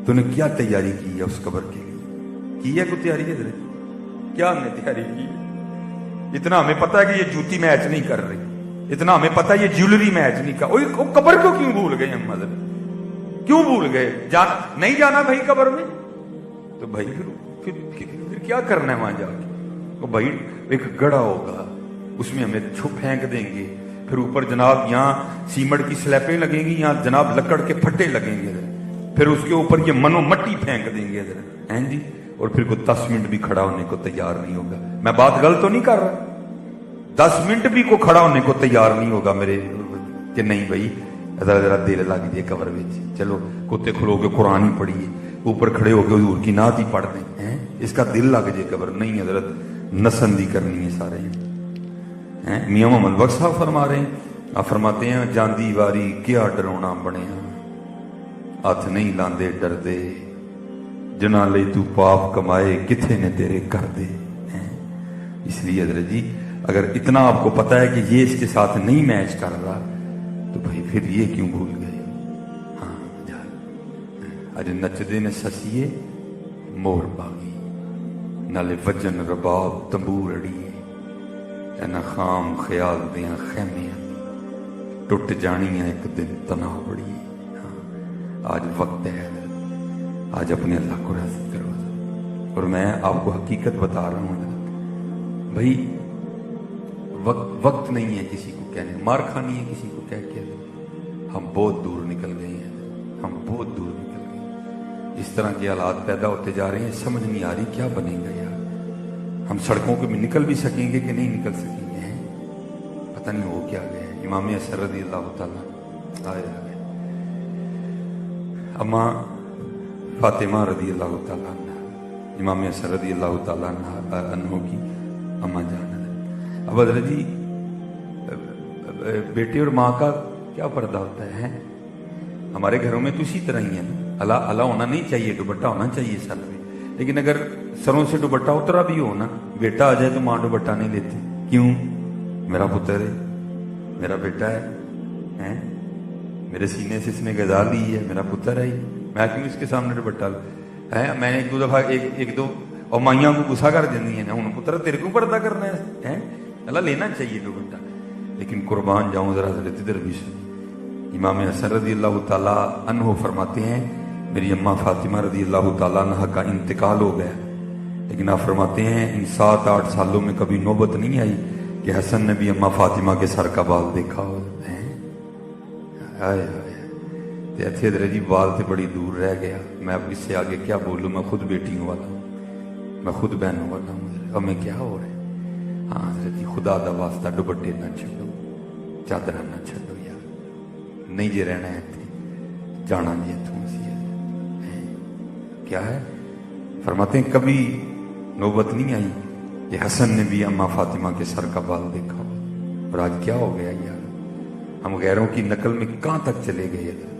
تو نے کیا تیاری کی ہے اس قبر کے لیے؟ کی ہے کوئی تیاری ہے؟ کیا ہم نے تیاری کی ہے؟ اتنا ہمیں پتا ہے کہ یہ جوتی میچ نہیں کر رہی، اتنا ہمیں پتا ہے یہ جیولری میچ نہیں کر، وہ قبر کو کیوں بھول گئے ہم؟ مطلب کیوں بھول گئے؟ نہیں جانا بھائی قبر میں تو بھائی پھر کیا کرنا ہے وہاں جا کے؟ وہ بھائی ایک گڑھا ہوگا، اس میں ہمیں پھینک دیں گے، پھر اوپر جناب یہاں سیمنٹ کی سلیپیں لگیں گی، یہاں جناب لکڑ کے پھٹے لگیں گے، پھر اس کے اوپر یہ منو مٹی پھینک دیں گے ہیں جی، اور پھر کوئی 10 منٹ بھی کھڑا ہونے کو تیار نہیں ہوگا۔ میں بات غلط تو نہیں کر رہا؟ 10 منٹ بھی کو کھڑا ہونے کو تیار نہیں ہوگا میرے کہ نہیں بھائی ذرا دل لگ جائے قبر میں، چلو کتے کھلو کے قرآن ہی پڑھیے، اوپر کھڑے ہو کے حضور کی نعت ہی پڑھ دیں، اس کا دل لگ جائے قبر نہیں حضرت، نسندی کرنی ہے سارے ہیں۔ میاں محمد بخش صاحب فرما رہے ہیں، آپ فرماتے ہیں جاندی واری کیا ڈرونا بنیا، ہاتھ نہیں لاندے ڈر دے، جنا لئی تو پاپ کمائے کتھے نے تیرے کر دے۔ اس لیے حضرت جی اگر اتنا آپ کو پتا ہے کہ یہ اس کے ساتھ نہیں میچ کر رہا تو بھائی پھر یہ کیوں بھول گئے؟ ہاں اج نچدے نے سسیے مور باغی، نالے وجن رباب تمبور اڑیے، اینا خام خیال دیاں خیمیاں ٹوٹ جانیاں ایک دن تنا بڑی۔ آج وقت ہے، آج اپنے اللہ کو راضی کرو۔ اور میں آپ کو حقیقت بتا رہا ہوں بھائی، وقت نہیں ہے کسی کو کہنے، مار کھانی ہے کسی کو کہہ کے، ہم بہت دور نکل گئے ہیں، ہم بہت دور نکل گئے ہیں۔ اس طرح کے حالات پیدا ہوتے جا رہے ہیں، سمجھ نہیں آ رہی کیا بنے گا یار، ہم سڑکوں پہ نکل بھی سکیں گے کہ نہیں نکل سکیں گے، پتہ نہیں ہو کیا گیا ہے۔ امام حسن رضی اللہ تعالیٰ اما فاطمہ رضی اللہ تعالیٰ عنہ، امام حسن رضی اللہ تعالیٰ عنہ کی اما جان۔ اب حضرت جی بیٹے اور ماں کا کیا پردہ ہوتا ہے؟ ہمارے گھروں میں تو اسی طرح ہی ہے نا، اللہ ہونا نہیں چاہیے، دوپٹہ ہونا چاہیے سر میں، لیکن اگر سروں سے دوپٹہ اترا بھی ہو نا، بیٹا آ جائے تو ماں دوپٹہ نہیں لیتی، کیوں؟ میرا پتر ہے، میرا بیٹا ہے، میرے سینے سے اس نے غذا لی ہے، میرا پتر ہے، میں کیوں اس کے سامنے دوپٹہ لوں؟ میں ایک دو دفعہ ایک دو اور مائیاں کو غصہ کر دینی ہے نا، ہوں پتر تیرے کو پردہ کرنا ہے، اللہ لینا چاہیے دوپٹہ، لیکن قربان جاؤں ذرا حضرت ادھر بھی سن۔ امام حسن رضی اللہ تعالیٰ عنہ فرماتے ہیں میری اماں فاطمہ رضی اللہ تعالیٰ عنہ کا انتقال ہو گیا، لیکن آپ فرماتے ہیں ان 7-8 سالوں میں کبھی نوبت نہیں آئی کہ حسن نے بھی اماں فاطمہ کے سر کا بال دیکھا ہو۔ حضرت جی بال سے بڑی دور رہ گیا، میں اب اس سے آگے کیا بولوں، میں خود بیٹیوں والا ہوں، میں خود بہنوں والا ہوں، اب میں کیا ہو رہا ہے؟ ہاں حضرت جی خدا دا واسطہ دوپٹے نہ چھڈو، چادر نہ چھڈو یار، نہیں جی رہنا ہے جانا جی اتوں کیا ہے؟ فرماتے ہیں کبھی نوبت نہیں آئی کہ حسن نے بھی اماں فاطمہ کے سر کا بال دیکھا، اور آج کیا ہو گیا یار، ہم غیروں کی نقل میں کہاں تک چلے گئے ہیں؟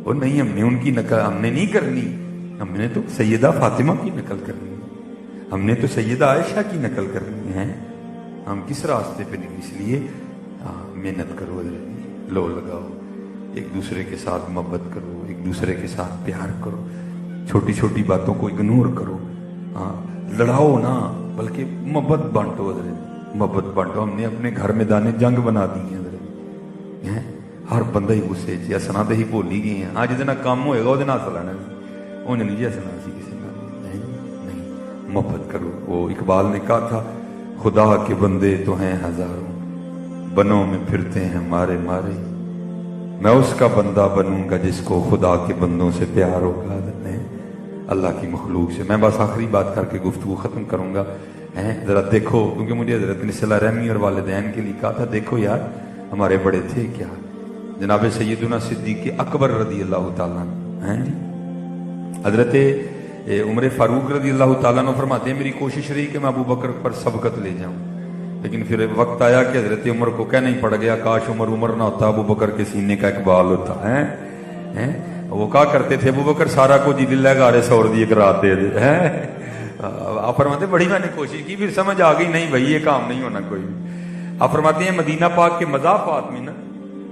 وہ نہیں، ہم نے ان کی نقل ہم نے نہیں کرنی، ہم نے تو سیدہ فاطمہ کی نقل کرنی ہے، ہم نے تو سیدہ عائشہ کی نقل کرنی ہے، ہم کس راستے پہ نہیں؟ اس لیے محنت کرو، لو لگاؤ، ایک دوسرے کے ساتھ محبت کرو، ایک دوسرے کے ساتھ پیار کرو، چھوٹی چھوٹی باتوں کو اگنور کرو، لڑاؤ نہ بلکہ محبت بانٹو، محبت بانٹو۔ ہم نے اپنے گھر میں دانے جنگ بنا دی ہیں، ہر بندہ ہی غصے چ ہسنا تو ہی بھول ہی گئے ہیں، ہاں جہاں کام ہوئے گا وہ ہس لینا، انج نہیں جی ہسنا سی کسی کا، نہیں، محبت کرو۔ وہ اقبال نے کہا تھا خدا کے بندے تو ہیں ہزاروں، بنوں میں پھرتے ہیں مارے مارے، میں اس کا بندہ بنوں گا جس کو خدا کے بندوں سے پیار ہوگا، اللہ کی مخلوق سے۔ میں بس آخری بات کر کے گفتگو ختم کروں گا، ذرا دیکھو، کیونکہ مجھے حضرت نے صلہ رحمی اور والدین کے لیے کہا تھا، دیکھو یار ہمارے بڑے تھے کیا، جناب سیدنا صدیق اکبر رضی اللہ تعالیٰ عنہ، حضرت عمر فاروق رضی اللہ تعالیٰ عنہ فرماتے ہیں میری کوشش رہی کہ میں ابو بکر پر سبقت لے جاؤں، لیکن پھر وقت آیا کہ حضرت عمر کو کہنا ہی پڑ گیا کاش عمر نہ ہوتا، ابو بکر کے سینے کا اقبال ہوتا ہے۔ وہ کہا کرتے تھے ابو بکر سارا کو جی دلہ گارے سور دی ایک رات دے دے، آپ فرماتے ہیں بڑی میں نے کوشش کی، پھر سمجھ آ گئی نہیں بھائی یہ کام نہیں ہونا کوئی۔ آپ فرماتے ہیں مدینہ پاک کے مضافات میں نا،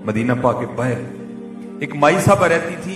مدینہ پاک کے باہر ایک مائی صاحبہ رہتی تھی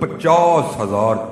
50,000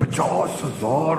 50,000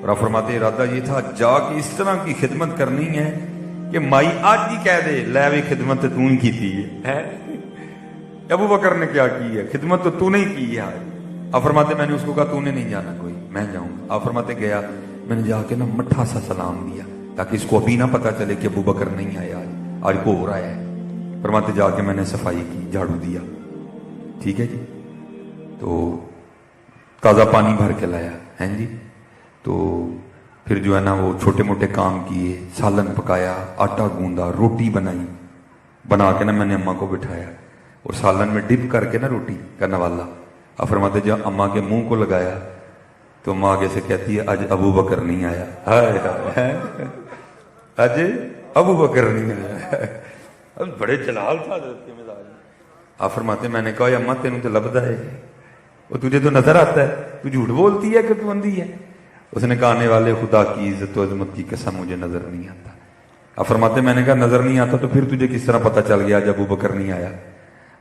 اور آپ فرماتے ارادہ یہ تھا جا کے اس طرح کی خدمت کرنی ہے کہ مائی آج ہی کہہ دے لے بھی خدمت تو نہیں کی ہے. ابو بکر نے کیا کی ہے خدمت تو نہیں کی ہے آج. آپ فرماتے میں نے اس کو کہا تو نے نہیں جانا کوئی میں جاؤں گا. آپ فرماتے گیا میں نے جا کے نا مٹھا سا سلام دیا تاکہ اس کو ابھی نہ پتا چلے کہ ابو بکر نہیں آیا آج کو ہو رہا ہے. فرماتے جا کے میں نے صفائی کی جھاڑو دیا ٹھیک ہے جی. تو تازہ پانی بھر کے لایا ہیں جی. تو پھر جو ہے نا وہ چھوٹے موٹے کام کیے سالن پکایا آٹا گوندا روٹی بنائی بنا کے نا میں نے اماں کو بٹھایا اور سالن میں ڈپ کر کے نا روٹی کا نوالا. اب فرماتے جب اماں کے منہ کو لگایا تو اماں آگے سے کہتی ہے آج ابو بکر نہیں آیا. آج ابو بکر نہیں آیا. اب بڑے جلال تھا حضرت کے مزاج. آپ فرماتے میں نے کہا اماں تینوں تو لبدا ہے وہ تجھے تو نظر آتا ہے تو جھوٹ بولتی ہے کہ تو اندھی ہے. اس نے کہا آنے والے خدا کی عزت و عظمت کی قسم مجھے نظر نہیں آتا. آپ فرماتے میں نے کہا نظر نہیں آتا تو پھر تجھے کس طرح پتا چل گیا جب ابو بکر نہیں آیا.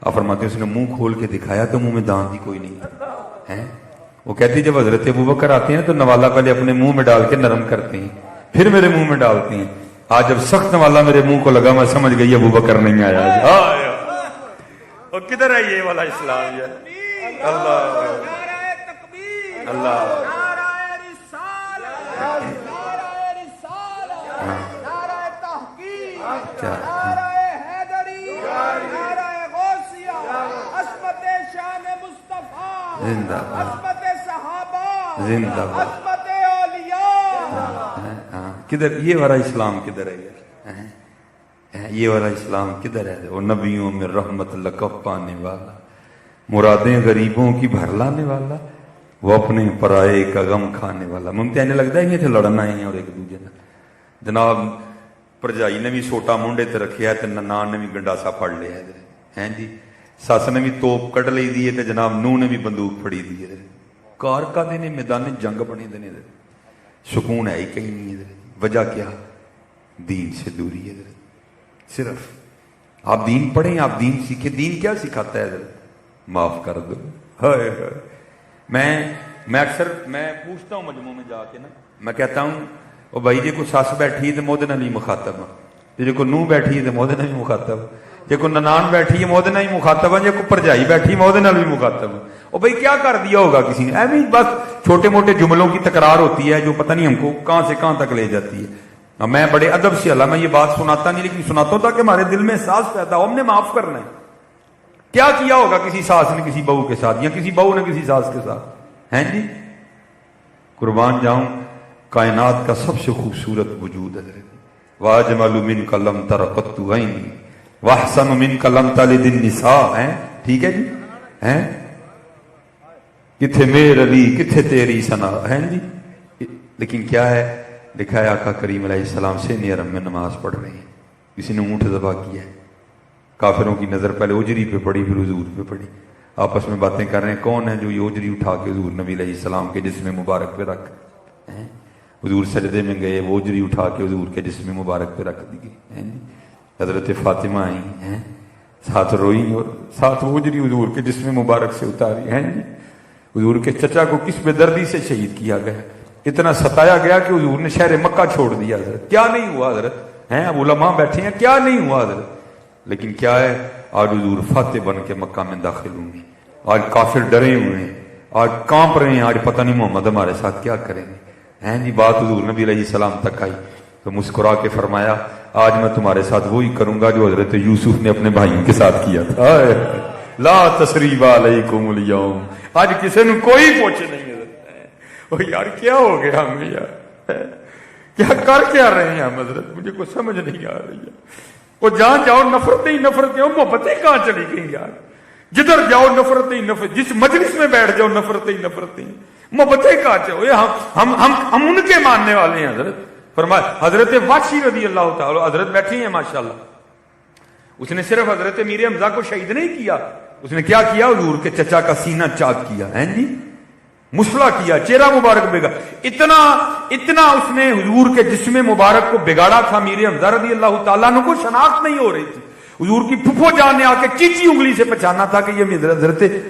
آپ فرماتے اس نے منہ کھول کے دکھایا تو منہ میں دانت ہی کوئی نہیں تھا. وہ کہتی جب حضرت ابو بکر آتے ہیں تو نوالا پہلے اپنے منہ میں ڈال کے نرم کرتے ہیں پھر میرے منہ میں ڈالتے ہیں. آج جب سخت نوالا میرے منہ کو لگا میں سمجھ گئی ابو بکر نہیں آیا. اور کدھر ہے یہ والا اسلام یہ اللہ اللہ زندہ کدھر یہ والا اسلام کدھر ہے یار یہ والا اسلام کدھر ہے وہ نبیوں میں رحمت لقب پانے والا مرادیں غریبوں کی بھر لانے والا وہ اپنے پرائے کا غم کھانے والا. ممتع نے لگتا ہے یہ تھے لڑنا ہے اور ایک دوسرے نے جناب پرجائی نے بھی سوٹا منڈے تے رکھیا ہے ننان نے بھی گنڈاسا پھڑ لیا ہے جی. سس نے بھی توپ کٹ لی دی ہے جناب نوح نے بھی بندوق پھڑی دی ہے. کار کا دینے میدان جنگ بنے دینے سکون ہے ہی کہیں نہیں ہے. وجہ کیا دین سے دوری ہے. صرف آپ دین پڑھیں آپ دین سیکھیں. دین کیا سکھاتا ہے معاف کر دو. میں اکثر میں پوچھتا ہوں مجموعوں میں جا کے نا میں کہتا ہوں او بھائی جی کو سس بیٹھی ہے تو مودے نال ہی مخاطب ہے جی کو نوح بیٹھی ہے تو مودے نال ہی مخاطب جی کو ننان بیٹھی ہے مودے نال ہی مخاطب ہے جی کو پرجائی بیٹھی مودے نال بھی مخاطب ہے. او بھائی کیا کر دیا ہوگا کسی نے ایویں بس چھوٹے موٹے جملوں کی تکرار ہوتی ہے جو پتہ نہیں ہم کو کہاں سے کہاں تک لے جاتی ہے. میں بڑے ادب سے اللہ میں یہ بات سناتا نہیں لیکن سناتا ہوں تاکہ ہمارے دل میں احساس پیدا ہو ہم نے معاف کرنا ہے. کیا کیا ہوگا کسی ساس نے کسی بہو کے ساتھ یا کسی بہو نے کسی ساس کے ساتھ ہیں جی. قربان جاؤں کائنات کا سب سے خوبصورت وجود ہے واجمل منک لم تر قط عینی واحسن منک لم تلد النساء ہیں ٹھیک ہے جی ہیں کتھے میرے علی کتھے تیری ثنا ہیں جی. لیکن کیا ہے لکھا ہے آقا کریم علیہ السلام سے نیرم میں نماز پڑھ رہے ہیں کسی نے اونٹ ذبح کیا ہے کافروں کی نظر پہلے اجری پہ پڑی پھر حضور پہ پڑی آپس میں باتیں کر رہے ہیں کون ہے جو یہ اجری اٹھا کے حضور نبی علیہ السلام کے جسم مبارک پہ رکھ حضور سجدے میں گئے وہ اجری اٹھا کے حضور کے جسم مبارک پہ رکھ دی گئی. حضرت فاطمہ آئی ہیں ساتھ روئی اور ساتھ وہ اجری حضور کے جسم مبارک سے اتاری ہیں جی. حضور کے چچا کو کس بے دردی سے شہید کیا گیا اتنا ستایا گیا کہ حضور نے شہر مکہ چھوڑ دیا. حضرت کیا نہیں ہوا حضرت ہیں اب علماء بیٹھے ہیں کیا نہیں ہوا حضرت. لیکن کیا ہے آج حضور فاتح بن کے مکہ میں داخل ہوں گے. آج کافر ڈرے ہوئے ہیں آج کانپ رہے ہیں آج پتہ نہیں محمد ہمارے ساتھ کیا کریں گے ہیں جی. بات حضور نبی علیہ السلام تک آئی تو مسکرا کے فرمایا آج میں تمہارے ساتھ وہی کروں گا جو حضرت یوسف نے اپنے بھائیوں کے ساتھ کیا تھا. لا تثریب علیکم اليوم آج کسی نے کوئی پوچھے نہیں. یار کیا ہو گیا ہمیں یار کیا کر کیا رہے ہیں ہم حضرت مجھے کوئی سمجھ نہیں آ رہی ہے. وہ جہاں جاؤ نفرتیں ہی نفرتیں محبتیں کہاں چلی گئی یار. جدھر جاؤ نفرتیں ہی نفرت جس مجلس میں بیٹھ جاؤ نفرتیں ہی نفرتیں محبتیں کہاں چاہو ہم ان کے ماننے والے ہیں. حضرت فرمایا حضرت واشی رضی اللہ تعالی حضرت بیٹھی ہیں ماشاءاللہ اس نے صرف حضرت میر حمزہ کو شہید نہیں کیا اس نے کیا کیا حضور کے چچا کا سینہ چاک کیا ہیں جی مسلح کیا چہرہ مبارک بگا اتنا اس نے حضور کے جسم مبارک کو بگاڑا تھا. میر حمزہ رضی اللہ تعالیٰ عنہ کو شناخت نہیں ہو رہی تھی. حضور کی پھپھو جان نے آ کے چیچی انگلی سے پہچانا تھا کہ یہ حضرت